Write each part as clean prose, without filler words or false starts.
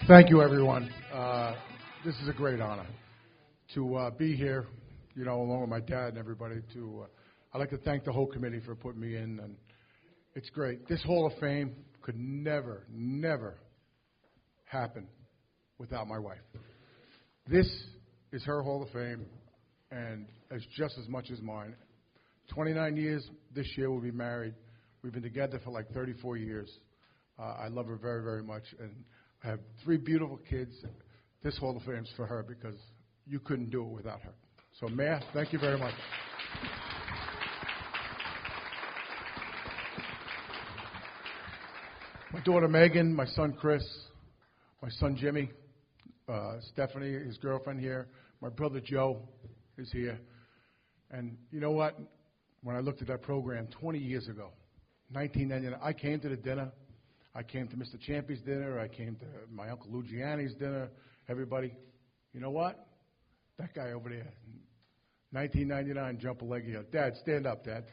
Thank you, everyone. This is a great honor to be here, along with my dad and everybody. I'd like to thank the whole committee for putting me in, and it's great. This Hall of Fame could never happen without my wife. This is her Hall of Fame, and it's just as much as mine. 29 years this year we'll be married. We've been together for like 34 years. I love her very, very much, and I have 3 beautiful kids. This Hall of Fame's for her because you couldn't do it without her. So, Mayor, thank you very much. My daughter Megan, my son Chris, my son Jimmy, Stephanie, his girlfriend here, my brother Joe is here. And you know what? When I looked at that program 20 years ago, 1999, I came to the dinner. I came to Mr. Champy's dinner. I came to my Uncle Lou Gianni's dinner. Everybody, you know what? That guy over there, 1999, Guy Leggio. Dad, stand up, Dad.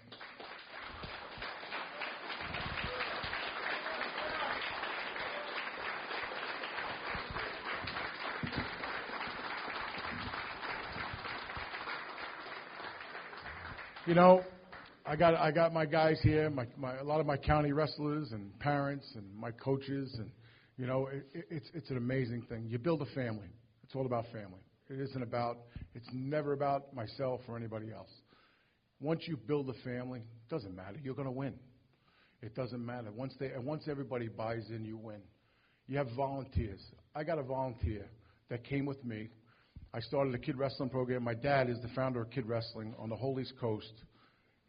I got my guys here, a lot of my county wrestlers and parents and my coaches, and it's an amazing thing. You build a family. It's all about family. It's never about myself or anybody else. Once you build a family, it doesn't matter. You're going to win. It doesn't matter. Once everybody buys in, you win. You have volunteers. I got a volunteer that came with me. I started a kid wrestling program. My dad is the founder of kid wrestling on the whole East Coast.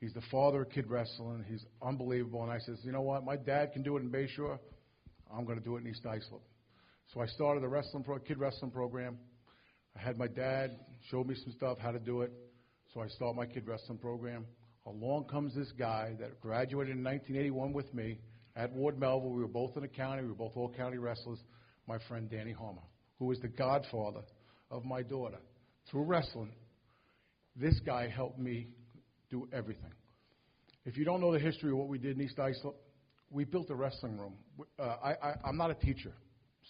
He's the father of kid wrestling. He's unbelievable. And I says, you know what? My dad can do it in Bayshore. I'm going to do it in East Islip. So I started a kid wrestling program. I had my dad show me some stuff, how to do it. So I started my kid wrestling program. Along comes this guy that graduated in 1981 with me at Ward Melville. We were both in the county. We were both all county wrestlers. My friend Danny Harmer, who is the godfather of my daughter. Through wrestling, this guy helped me do everything. If you don't know the history of what we did in East Islip, we built a wrestling room. I'm not a teacher,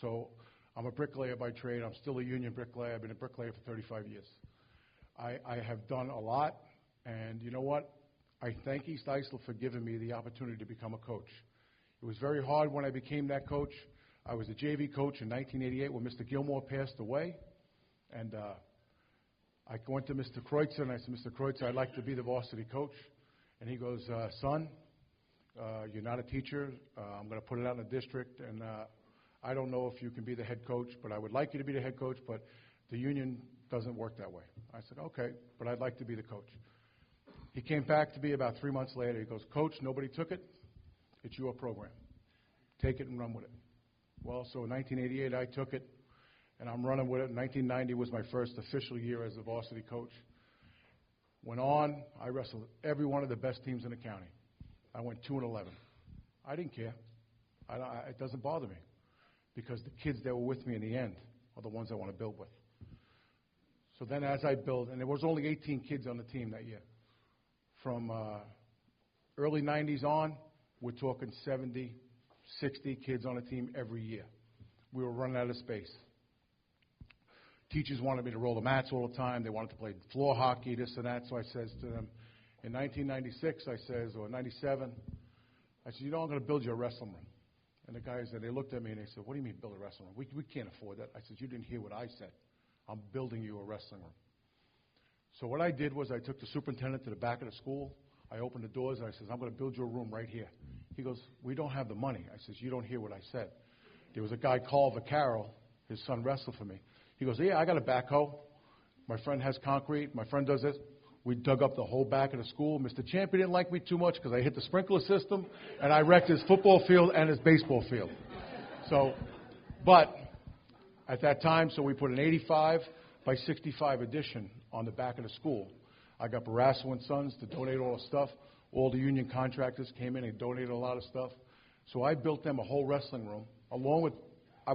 so I'm a bricklayer by trade. I'm still a union bricklayer. I've been a bricklayer for 35 years. I have done a lot, and you know what? I thank East Islip for giving me the opportunity to become a coach. It was very hard when I became that coach. I was a JV coach in 1988 when Mr. Gilmore passed away, and I went to Mr. Kreutzer, and I said, Mr. Kreutzer, I'd like to be the varsity coach. And he goes, son, you're not a teacher. I'm going to put it out in the district, and I don't know if you can be the head coach, but I would like you to be the head coach, but the union doesn't work that way. I said, okay, but I'd like to be the coach. He came back to me about 3 months later. He goes, Coach, nobody took it. It's your program. Take it and run with it. Well, so in 1988, I took it, and I'm running with it. 1990 was my first official year as a varsity coach. Went on, I wrestled every one of the best teams in the county. I went 2-11. I didn't care. It doesn't bother me because the kids that were with me in the end are the ones I want to build with. So then as I build, and there was only 18 kids on the team that year. From early 90s on, we're talking 70, 60 kids on the team every year. We were running out of space. Teachers wanted me to roll the mats all the time. They wanted to play floor hockey, this and that. So I says to them, in 1996, or 97, I said, I'm going to build you a wrestling room. And the guys, they looked at me and they said, what do you mean build a wrestling room? We can't afford that. I said, you didn't hear what I said. I'm building you a wrestling room. So what I did was I took the superintendent to the back of the school. I opened the doors and I said, I'm going to build you a room right here. He goes, we don't have the money. I says, you don't hear what I said. There was a guy, Carl Vaccaro, his son wrestled for me. He goes, yeah, I got a backhoe. My friend has concrete. My friend does this. We dug up the whole back of the school. Mr. Champion didn't like me too much because I hit the sprinkler system, and I wrecked his football field and his baseball field. But at that time, so we put an 85 by 65 addition on the back of the school. I got Barrasso and Sons to donate all the stuff. All the union contractors came in and donated a lot of stuff. So I built them a whole wrestling room, along with,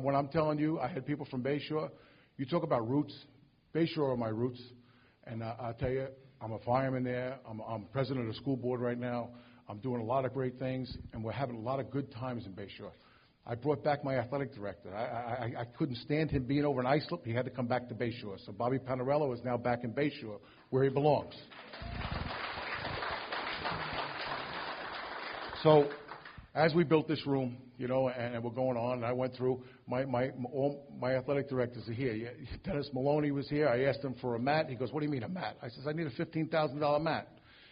when I'm telling you, I had people from Bayshore. You talk about roots. Bayshore are my roots. And I'll tell you, I'm a fireman there. I'm president of the school board right now. I'm doing a lot of great things, and we're having a lot of good times in Bayshore. I brought back my athletic director. I couldn't stand him being over in Islip. He had to come back to Bayshore. So Bobby Panarello is now back in Bayshore, where he belongs. So as we built this room, and we're going on, and I went through, all my athletic directors are here. Yeah, Dennis Maloney was here. I asked him for a mat. He goes, what do you mean a mat? I says, I need a $15,000 mat.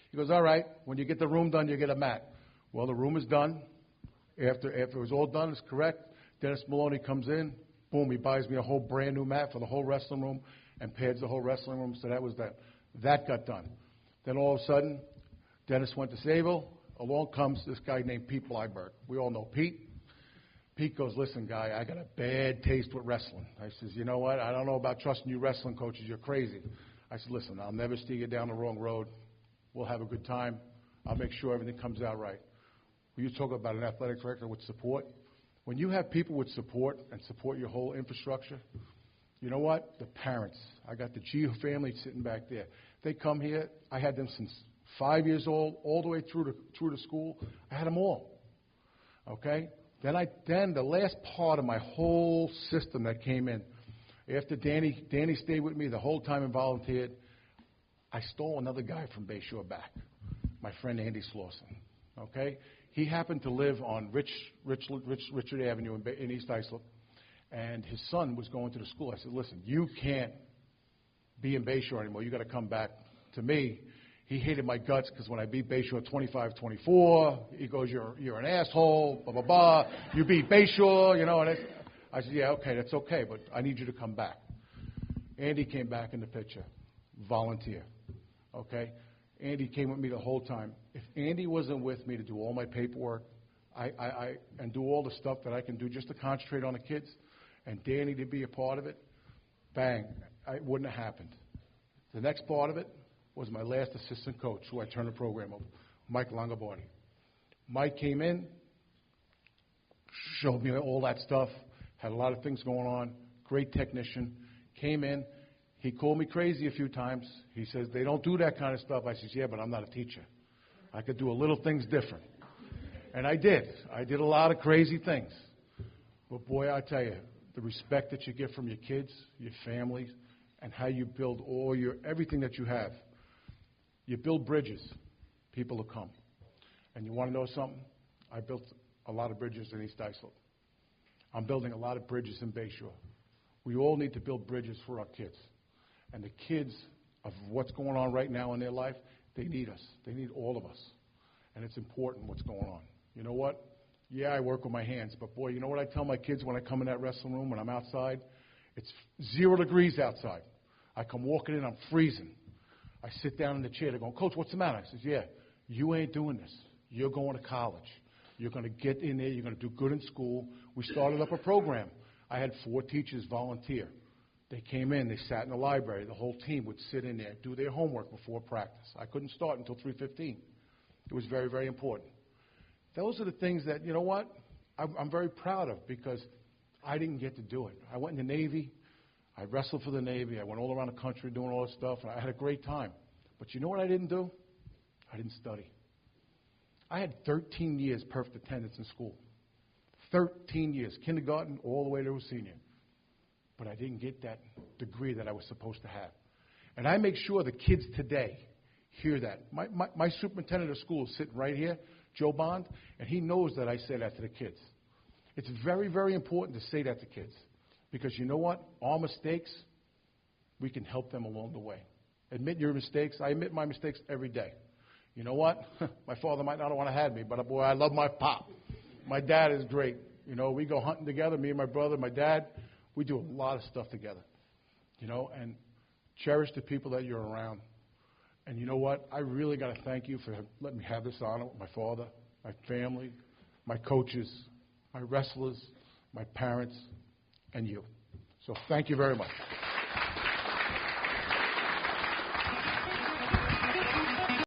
He goes, all right, when you get the room done, you get a mat. Well, the room is done. After it was all done, it's correct. Dennis Maloney comes in, boom, he buys me a whole brand new mat for the whole wrestling room and pads the whole wrestling room. So that was that. That got done. Then all of a sudden, Dennis went to Sayville. Along comes this guy named Pete Blyberg. We all know Pete. Pete goes, listen, Guy, I got a bad taste with wrestling. I says, you know what? I don't know about trusting you wrestling coaches. You're crazy. I said, listen, I'll never steer you down the wrong road. We'll have a good time. I'll make sure everything comes out right. You talk about an athletic director with support. When you have people with support and support your whole infrastructure, you know what? The parents. I got the Geo family sitting back there. They come here. I had them since 5 years old, all the way through to school. I had them all. Okay? Then the last part of my whole system that came in, after Danny stayed with me the whole time and volunteered, I stole another guy from Bayshore back, my friend Andy Slauson. Okay? He happened to live on Richard Avenue in East Islip, and his son was going to the school. I said, listen, you can't be in Bayshore anymore. You got to come back to me. He hated my guts because when I beat Bayshore 25-24, he goes, you're an asshole, blah, blah, blah. You beat Bayshore, And I said, yeah, okay, that's okay, but I need you to come back. Andy came back in the picture, volunteer, okay? Andy came with me the whole time. If Andy wasn't with me to do all my paperwork and do all the stuff that I can do just to concentrate on the kids, and Danny to be a part of it, bang, it wouldn't have happened. The next part of it was my last assistant coach, who I turned the program over, Mike Longabordi. Mike came in, showed me all that stuff, had a lot of things going on, great technician, came in. He called me crazy a few times. He says, they don't do that kind of stuff. I says, yeah, but I'm not a teacher. I could do a little things different. And I did. I did a lot of crazy things. But boy, I tell you, the respect that you get from your kids, your families, and how you build everything that you have. You build bridges, people will come. And you want to know something? I built a lot of bridges in East Islip. I'm building a lot of bridges in Bayshore. We all need to build bridges for our kids. And the kids of what's going on right now in their life, they need us. They need all of us. And it's important what's going on. You know what? Yeah, I work with my hands. But, boy, you know what I tell my kids when I come in that wrestling room, when I'm outside? It's 0 degrees outside. I come walking in, I'm freezing. I sit down in the chair. They're going, Coach, what's the matter? I says, yeah, you ain't doing this. You're going to college. You're going to get in there. You're going to do good in school. We started up a program. I had 4 teachers volunteer. They came in, they sat in the library. The whole team would sit in there, do their homework before practice. I couldn't start until 3:15. It was very, very important. Those are the things that, you know what, I'm very proud of because I didn't get to do it. I went in the Navy. I wrestled for the Navy. I went all around the country doing all this stuff, and I had a great time. But you know what I didn't do? I didn't study. I had 13 years perfect attendance in school. 13 years, kindergarten all the way to a senior. But I didn't get that degree that I was supposed to have. And I make sure the kids today hear that. My superintendent of school is sitting right here, Joe Bond, and he knows that I say that to the kids. It's very, very important to say that to kids. Because you know what? Our mistakes, we can help them along the way. Admit your mistakes. I admit my mistakes every day. You know what? My father might not want to have me, but boy, I love my pop. My dad is great. You know, we go hunting together, me and my brother, my dad. We do a lot of stuff together, and cherish the people that you're around. And you know what? I really got to thank you for letting me have this honor with my father, my family, my coaches, my wrestlers, my parents, and you. So thank you very much.